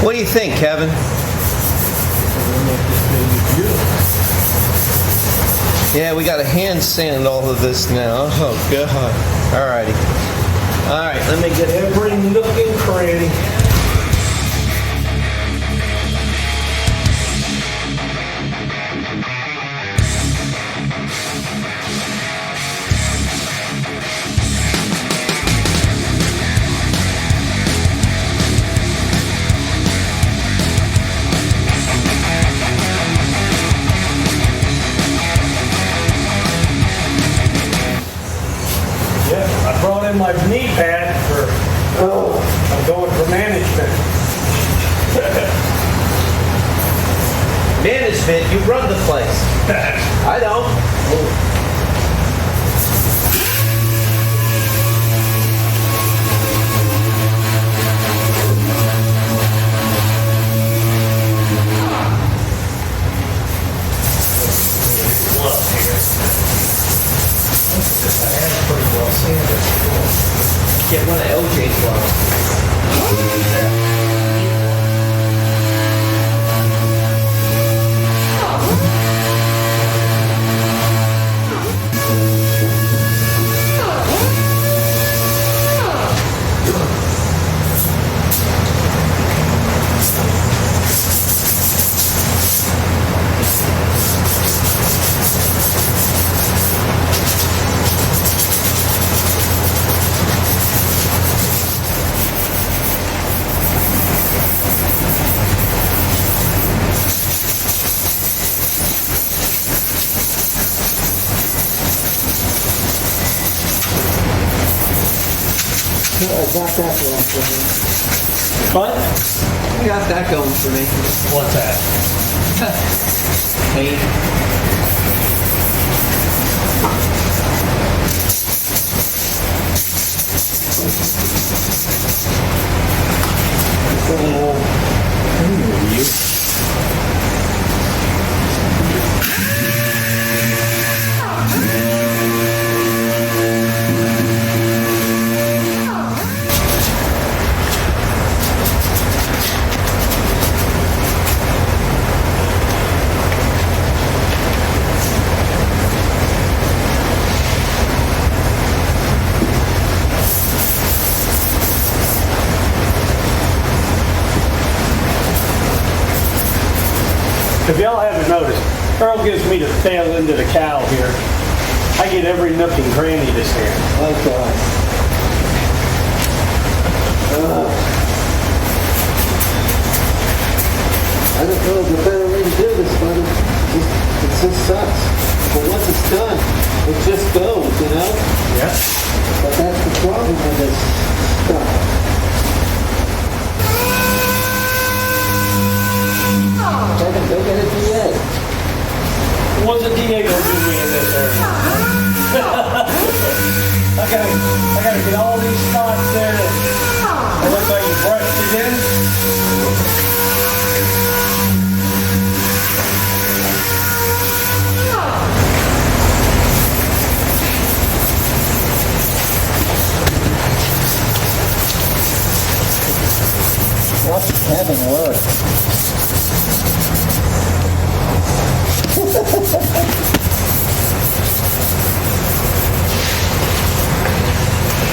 What do you think, Kevin? Yeah, we got to hand sand all of this now. Oh, God. All righty. All right, let me get every nook and cranny. I brought in my knee pad I'm going for management. Management, you run the place. I don't. Get one of LJ's gloves. I got that going for me. What? I got that going for me. What's that? Paint. If y'all haven't noticed, Earl gives me the tail end of the cowl here. I get every nook and cranny this hand. Oh, God. I don't know the better way to do this, buddy. It just sucks. But once it's done, it just goes, you know? Yeah. But that's the problem with this stuff. Kevin, go get a DA. What's a DA gonna do me in this area? I gotta get all these spots there that it looks like you brushed it in. Watch Kevin work.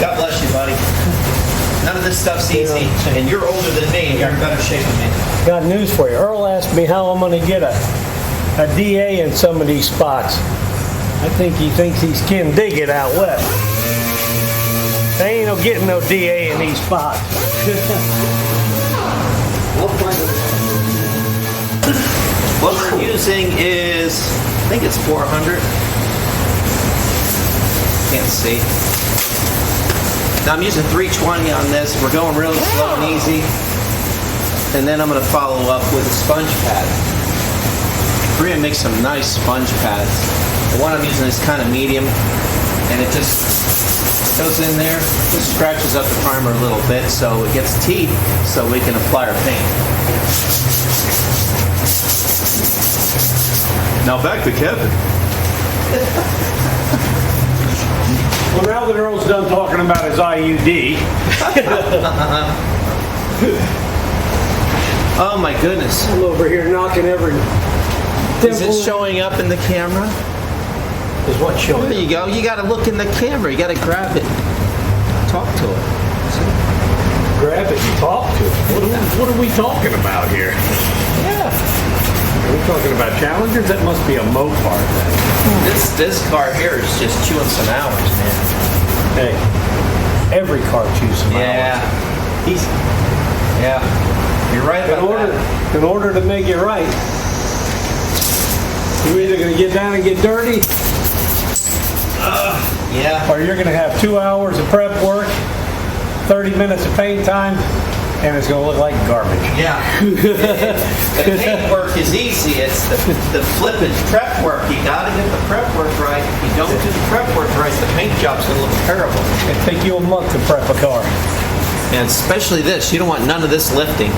God bless you, buddy. None of this stuff's easy, and you're older than me, and you're in better shape than me. Got news for you. Earl asked me how I'm gonna get a DA in some of these spots. I think he thinks he can dig it out west. There ain't no getting no DA in these spots. I'll find it. What we're using is, I think it's 400. Can't see. Now I'm using 320 on this. We're going really slow and easy. And then I'm going to follow up with a sponge pad. We're going to make some nice sponge pads. The one I'm using is kind of medium, and it just goes in there, just scratches up the primer a little bit so it gets teeth so we can apply our paint. Now back to Kevin. Well, now that Earl's done talking about his IUD, Oh my goodness. I'm over here knocking every Is it showing up in the camera? Is what showing? There you go. You got to look in the camera. You got to grab it. Talk to it. Grab it and talk to it. What are we talking about here? Yeah. Are we talking about Challengers? That must be a Mopar then. This car here is just chewing some hours, man. Hey, every car chews some hours. Yeah. You're right about that. In order to make it right, you're either going to get down and get dirty, Yeah. or you're going to have 2 hours of prep work, 30 minutes of paint time, and it's going to look like garbage. Yeah. The paint work is easy. It's the flipping prep work. You got to get the prep work right. If you don't do the prep work right, the paint job's going to look terrible. It'll take you a month to prep a car. And especially this. You don't want none of this lifting.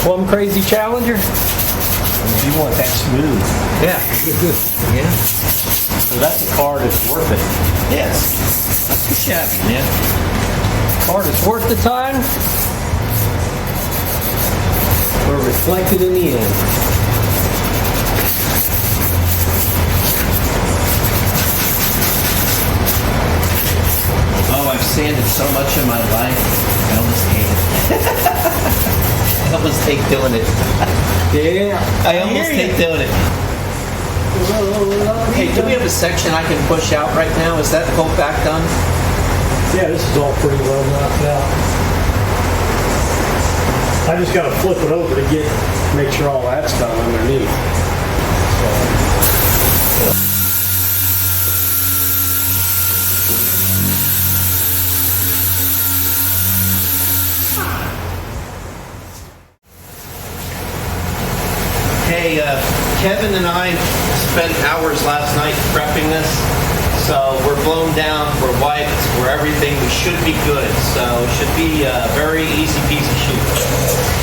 Plum Crazy Challenger? You want that smooth. Yeah. Yeah. So that's a car that's worth it. Yes. That's the shabby, man. Car that's worth the time. Or reflected in the end. Oh, I've sanded so much in my life. I almost hate it. I almost hate doing it. Yeah. I almost hate doing it. Hey, do we have a section I can push out right now? Is that bolt back done? Yeah, this is all pretty well knocked out. I just got to flip it over to make sure all that's done underneath. Hey, Kevin and I spent hours last night prepping this. So we're blown down, we're wiped, we're everything. We should be good. So it should be a very easy peasy shoot.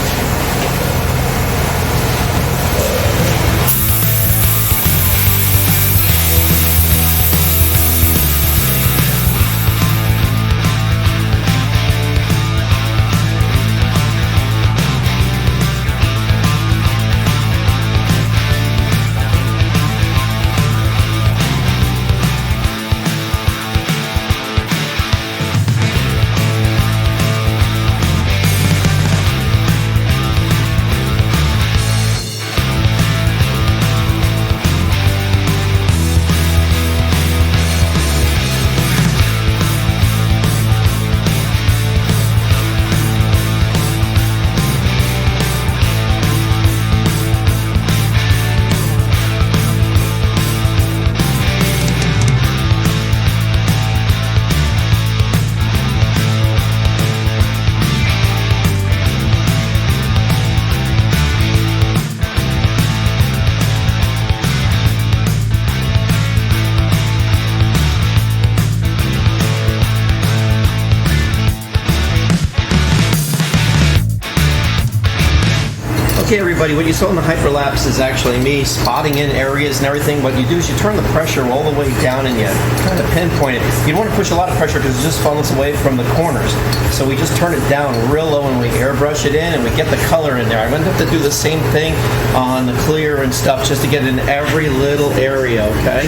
Okay, everybody, what you saw in the hyperlapse is actually me spotting in areas and everything. What you do is you turn the pressure all the way down and you kind of pinpoint it. You don't want to push a lot of pressure because it just funnels away from the corners. So we just turn it down real low and we airbrush it in and we get the color in there. I wouldn't have to do the same thing on the clear and stuff just to get in every little area, okay?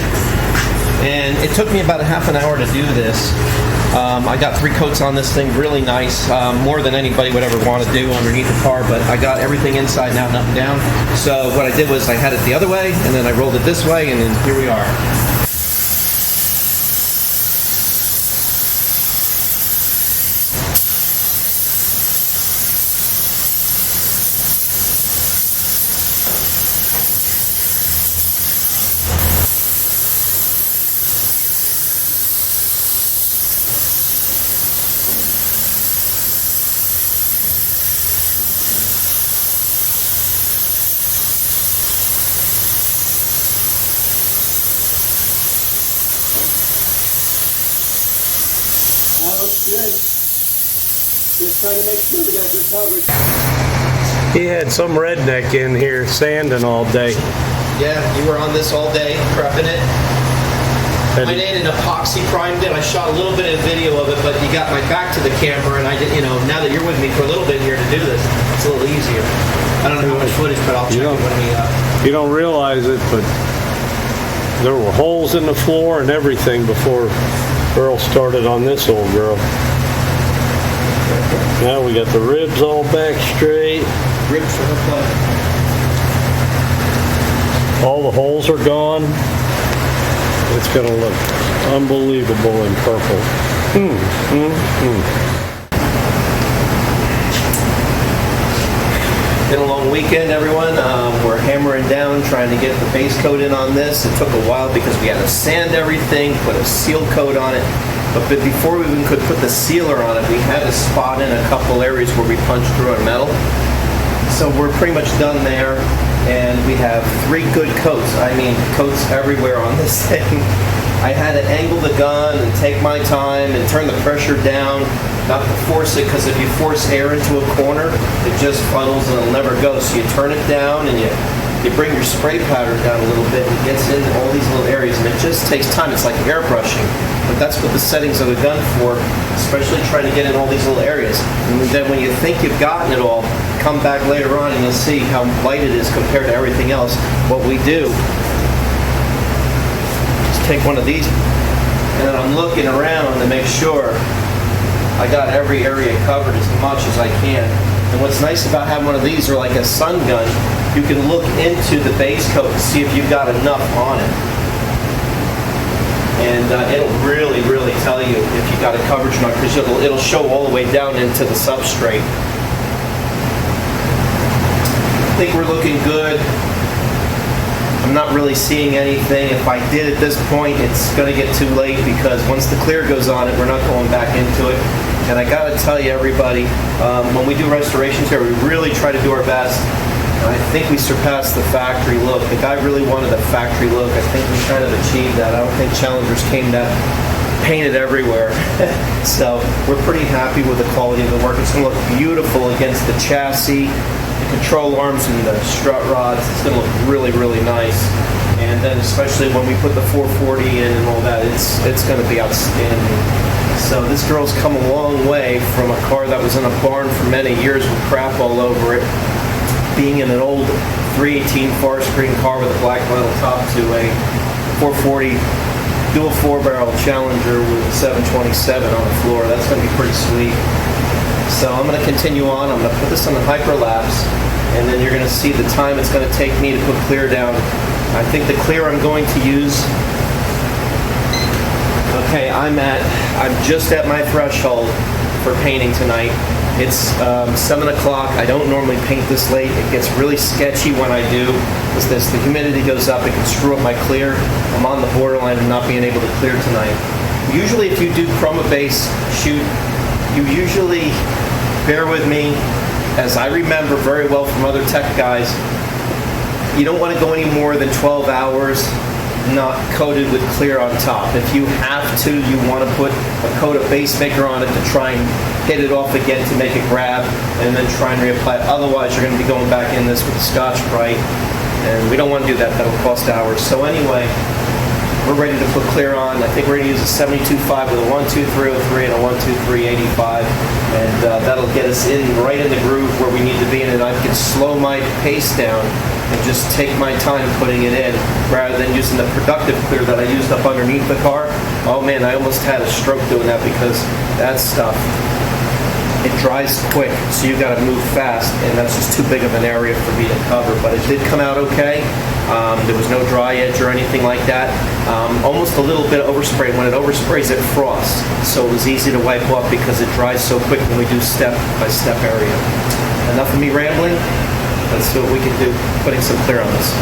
And it took me about a half an hour to do this. I got 3 coats on this thing, really nice, more than anybody would ever want to do underneath the car, but I got everything inside and out and up and down. So what I did was I had it the other way, and then I rolled it this way, and then here we are. That looks good. Just trying to make sure we got good coverage. He had some redneck in here sanding all day. Yeah, you were on this all day, prepping it. And I did an epoxy primed it. I shot a little bit of video of it, but you got my back to the camera, and I did, now that you're with me for a little bit here to do this, it's a little easier. I don't know how much footage, but I'll check it when we... You don't realize it, but there were holes in the floor and everything before Earl started on this old girl. Now we got the ribs all back straight. Ribs for her play. All the holes are gone. It's going to look unbelievable in purple. Been a long weekend, everyone. We're hammering down, trying to get the base coat in on this. It took a while because we had to sand everything, put a seal coat on it. But before we even could put the sealer on it, we had to spot in a couple areas where we punched through our metal. So we're pretty much done there, and we have 3 good coats. I mean, coats everywhere on this thing. I had to angle the gun and take my time and turn the pressure down, not to force it, because if you force air into a corner, it just funnels and it'll never go. So you turn it down and you bring your spray powder down a little bit, and it gets into all these little areas, and it just takes time. It's like airbrushing, but that's what the settings of the gun for, especially trying to get in all these little areas. And then when you think you've gotten it all, come back later on and you'll see how light it is compared to everything else. What we do is take one of these, and then I'm looking around to make sure I got every area covered as much as I can. And what's nice about having one of these, or like a sun gun, you can look into the base coat and see if you've got enough on it. And it'll really, really tell you if you got a coverage or not, because it'll show all the way down into the substrate. I think we're looking good. I'm not really seeing anything. If I did at this point, it's going to get too late, because once the clear goes on it, we're not going back into it. And I got to tell you, everybody, when we do restorations here, we really try to do our best. And I think we surpassed the factory look. The guy really wanted a factory look. I think we kind of achieved that. I don't think Challengers came that painted everywhere. So we're pretty happy with the quality of the work. It's going to look beautiful against the chassis, the control arms, and the strut rods. It's going to look really, really nice. And then especially when we put the 440 in and all that, it's going to be outstanding. So this girl's come a long way from a car that was in a barn for many years with crap all over it, being in an old 318 forest green car with a black metal top, to a 440 dual 4-barrel Challenger with a 727 on the floor. That's going to be pretty sweet. So I'm going to continue on. I'm going to put this on a hyperlapse, and then you're going to see the time it's going to take me to put clear down. I think the clear I'm going to use, okay, I'm just at my threshold for painting tonight. It's 7 o'clock. I don't normally paint this late. It gets really sketchy when I do. The humidity goes up. It can screw up my clear. I'm on the borderline of not being able to clear tonight. Usually if you do chroma base shoot, you usually, bear with me, as I remember very well from other tech guys, you don't want to go any more than 12 hours not coated with clear on top. If you have to, you want to put a coat of base maker on it to try and hit it off again to make it grab, and then try and reapply it. Otherwise, you're going to be going back in this with the Scotch-Brite, and we don't want to do that. That'll cost hours. So anyway, we're ready to put clear on. I think we're going to use a 72.5 with a 12303 and a 12385, and that'll get us in right in the groove where we need to be in, and I can slow my pace down and just take my time putting it in, rather than using the productive clear that I used up underneath the car. Oh man, I almost had a stroke doing that, because that stuff, it dries quick, so you got to move fast, and that's just too big of an area for me to cover. But it did come out okay. There was no dry edge or anything like that. Almost a little bit of overspray. When it oversprays, it frosts, so it was easy to wipe off because it dries so quick when we do step by step area. Enough of me rambling. Let's see what we can do putting some clear on this.